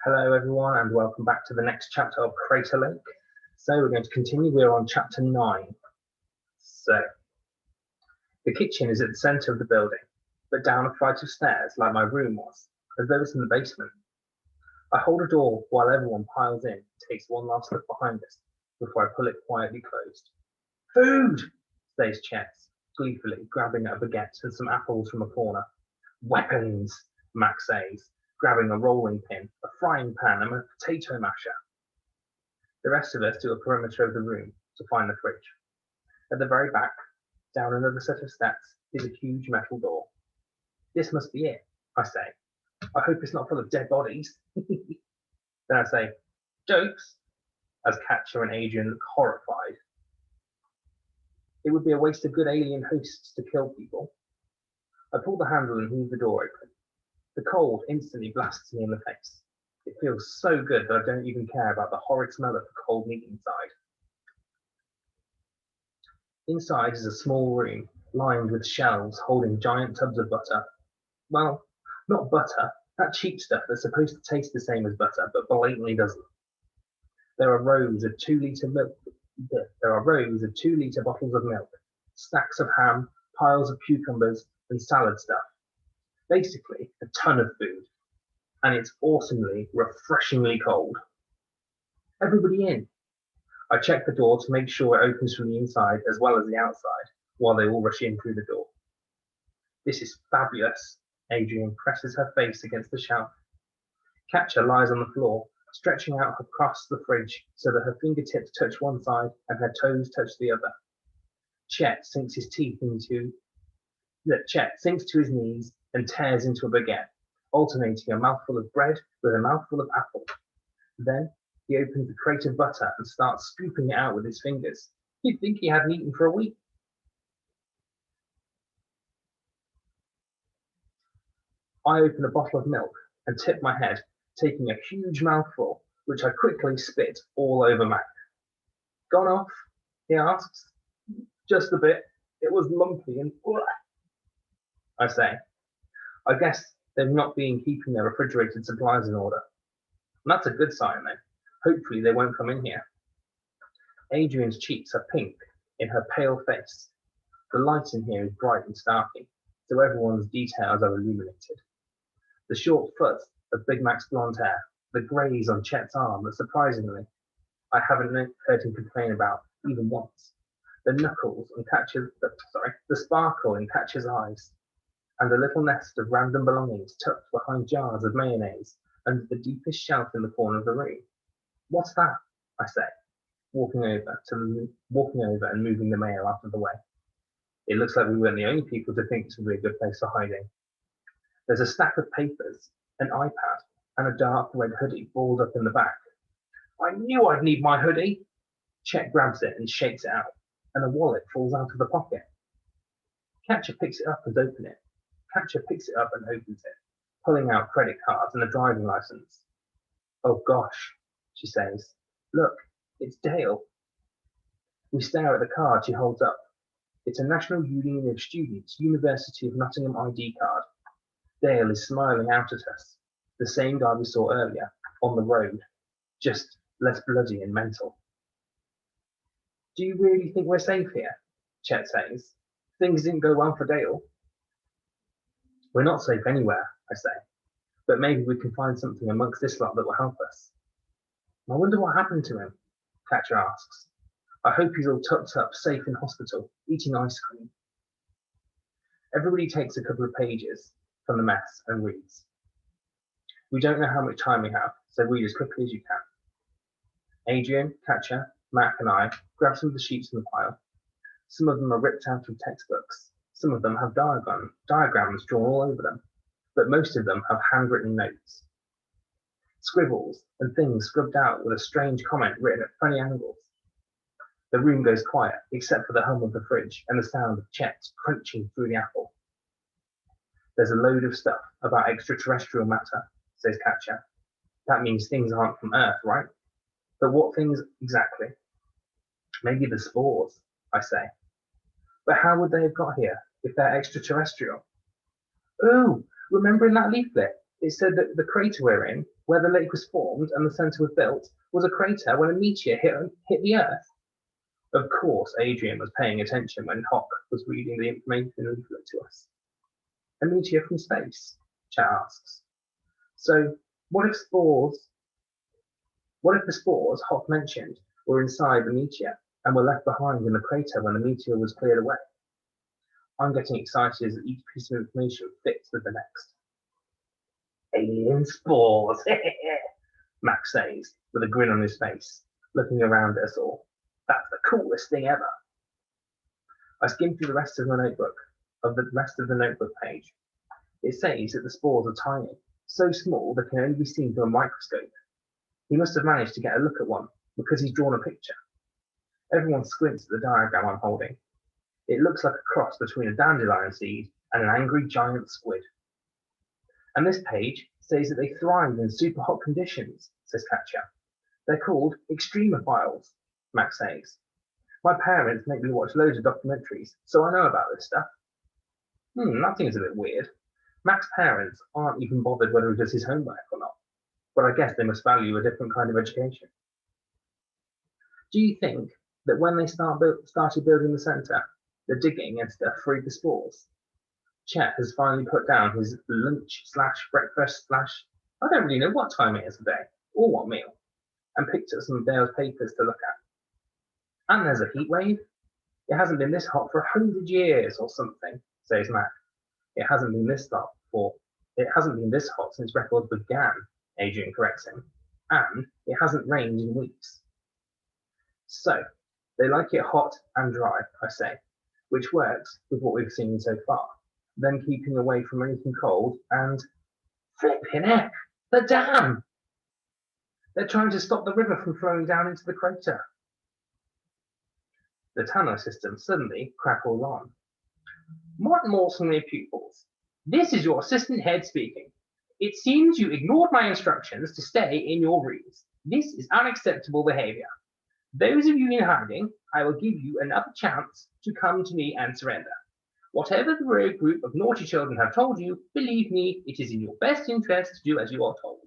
Hello everyone and welcome back to the next chapter of Crater Lake. So we're going to continue, we're on chapter 9. So, the kitchen is at the centre of the building, but down a flight of stairs like my room was, as though it's in the basement. I hold a door while everyone piles in, takes one last look behind us before I pull it quietly closed. Food! Says Chet, gleefully grabbing a baguette and some apples from a corner. Weapons! Max says, grabbing a rolling pin, a frying pan and a potato masher. The rest of us do a perimeter of the room to find the fridge. At the very back, down another set of steps, is a huge metal door. This must be it, I say. I hope it's not full of dead bodies. Then I say, jokes, as Katja and Adrian look horrified. It would be a waste of good alien hosts to kill people. I pull the handle and heave the door open. The cold instantly blasts me in the face. It feels so good that I don't even care about the horrid smell of the cold meat inside. Inside is a small room lined with shelves holding giant tubs of butter. Well, not butter, that cheap stuff that's supposed to taste the same as butter but blatantly doesn't. There are rows of 2-litre bottles of milk, stacks of ham, piles of cucumbers and salad stuff. Basically, a ton of food, and it's awesomely, refreshingly cold. Everybody in. I check the door to make sure it opens from the inside as well as the outside, while they all rush in through the door. This is fabulous. Adrian presses her face against the shelf. Katja lies on the floor, stretching out across the fridge so that her fingertips touch one side and her toes touch the other. Chet sinks to his knees and tears into a baguette, alternating a mouthful of bread with a mouthful of apple. Then he opens the crate of butter and starts scooping it out with his fingers. You'd think he hadn't eaten for a week. I open a bottle of milk and tip my head, taking a huge mouthful, which I quickly spit all over Mac. Gone off? He asks. Just a bit. It was lumpy and I say. I guess they've not been keeping their refrigerated supplies in order. And that's a good sign then. Hopefully they won't come in here. Adrian's cheeks are pink in her pale face. The light in here is bright and starky, so everyone's details are illuminated. The short foot of Big Mac's blonde hair, the graze on Chet's arm that surprisingly I haven't heard him complain about even once. The knuckles and the sparkle in Katja's eyes, and a little nest of random belongings tucked behind jars of mayonnaise under the deepest shelf in the corner of the room. What's that? I say, walking over and moving the mail out of the way. It looks like we weren't the only people to think this would be a good place for hiding. There's a stack of papers, an iPad, and a dark red hoodie balled up in the back. I knew I'd need my hoodie. Chet grabs it and shakes it out, and a wallet falls out of the pocket. Katja picks it up and opens it, pulling out credit cards and a driving license. Oh gosh, she says. Look, it's Dale. We stare at the card she holds up. It's a National Union of Students, University of Nottingham ID card. Dale is smiling out at us, the same guy we saw earlier, on the road, just less bloody and mental. Do you really think we're safe here? Chet says. Things didn't go well for Dale. We're not safe anywhere, I say, but maybe we can find something amongst this lot that will help us. I wonder what happened to him, Katja asks. I hope he's all tucked up, safe in hospital, eating ice cream. Everybody takes a couple of pages from the mess and reads. We don't know how much time we have, so read as quickly as you can. Adrian, Katja, Mac and I grab some of the sheets from the pile. Some of them are ripped out of textbooks. Some of them have diagrams drawn all over them, but most of them have handwritten notes. Scribbles and things scrubbed out with a strange comment written at funny angles. The room goes quiet, except for the hum of the fridge and the sound of Chet crunching through the apple. There's a load of stuff about extraterrestrial matter, says Katja. That means things aren't from Earth, right? But what things exactly? Maybe the spores, I say. But how would they have got here if they're extraterrestrial? Oh, remember in that leaflet? It said that the crater we're in, where the lake was formed and the centre was built, was a crater when a meteor hit the Earth. Of course, Adrian was paying attention when Hock was reading the information leaflet to us. A meteor from space? Chet asks. So, what if the spores Hock mentioned were inside the meteor and were left behind in the crater when the meteor was cleared away? I'm getting excited as each piece of information fits with the next. Alien spores, Max says, with a grin on his face, looking around at us all. That's the coolest thing ever. I skimmed through the rest of the notebook page. It says that the spores are tiny, so small they can only be seen through a microscope. He must have managed to get a look at one, because he's drawn a picture. Everyone squints at the diagram I'm holding. It looks like a cross between a dandelion seed and an angry giant squid. And this page says that they thrive in super hot conditions, says Katja. They're called extremophiles, Max says. My parents make me watch loads of documentaries, so I know about this stuff. That seems a bit weird. Max's parents aren't even bothered whether he does his homework or not, but I guess they must value a different kind of education. Do you think that when they started building the centre, the digging and stuff freed the spores? Chet has finally put down his lunch/breakfast/ I don't really know what time it is today, or what meal, and picked up some of Dale's papers to look at. And there's a heat wave. It hasn't been this hot for 100 years or something, says Mac. It hasn't been this hot since records began, Adrian corrects him, and it hasn't rained in weeks. So, they like it hot and dry, I say, which works with what we've seen so far, them keeping away from anything cold and flipping heck, the dam! They're trying to stop the river from flowing down into the crater. The Tannoy system suddenly crackled on. Martin Mawson, their pupils. This is your assistant head speaking. It seems you ignored my instructions to stay in your rooms. This is unacceptable behavior. Those of you in hiding, I will give you another chance to come to me and surrender. Whatever the rogue group of naughty children have told you, believe me, it is in your best interest to do as you are told.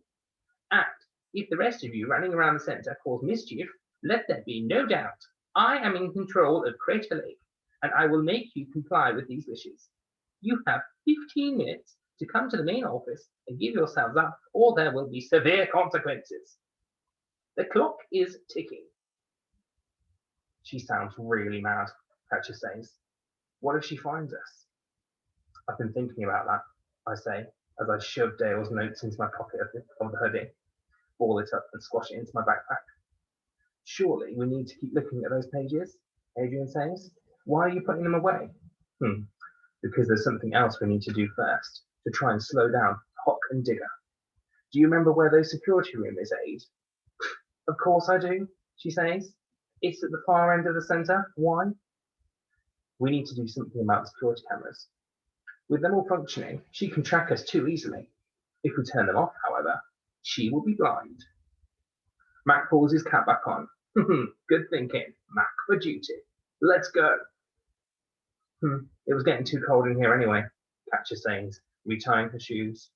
And if the rest of you running around the centre cause mischief, let there be no doubt. I am in control of Crater Lake, and I will make you comply with these wishes. You have 15 minutes to come to the main office and give yourselves up, or there will be severe consequences. The clock is ticking. She sounds really mad, Katja says. What if she finds us? I've been thinking about that, I say, as I shove Dale's notes into my pocket of the hoodie, ball it up and squash it into my backpack. Surely we need to keep looking at those pages, Adrian says. Why are you putting them away? Because there's something else we need to do first, to try and slow down Hock and Digger. Do you remember where those security room is, Aid? Of course I do, she says. It's at the far end of the centre. Why? We need to do something about the security cameras. With them all functioning, she can track us too easily. If we turn them off, however, she will be blind. Mac pulls his cap back on. Good thinking. Mac for duty. Let's go. It was getting too cold in here anyway, Katja says, retying her shoes.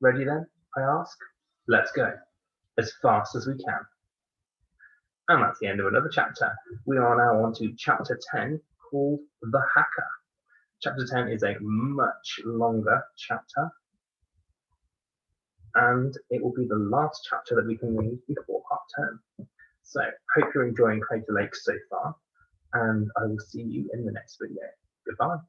Ready then? I ask. Let's go. As fast as we can. And that's the end of another chapter. We are now on to chapter 10, called The Hacker. Chapter 10 is a much longer chapter, and it will be the last chapter that we can read before half term. So, hope you're enjoying Crater Lake so far, and I will see you in the next video. Goodbye.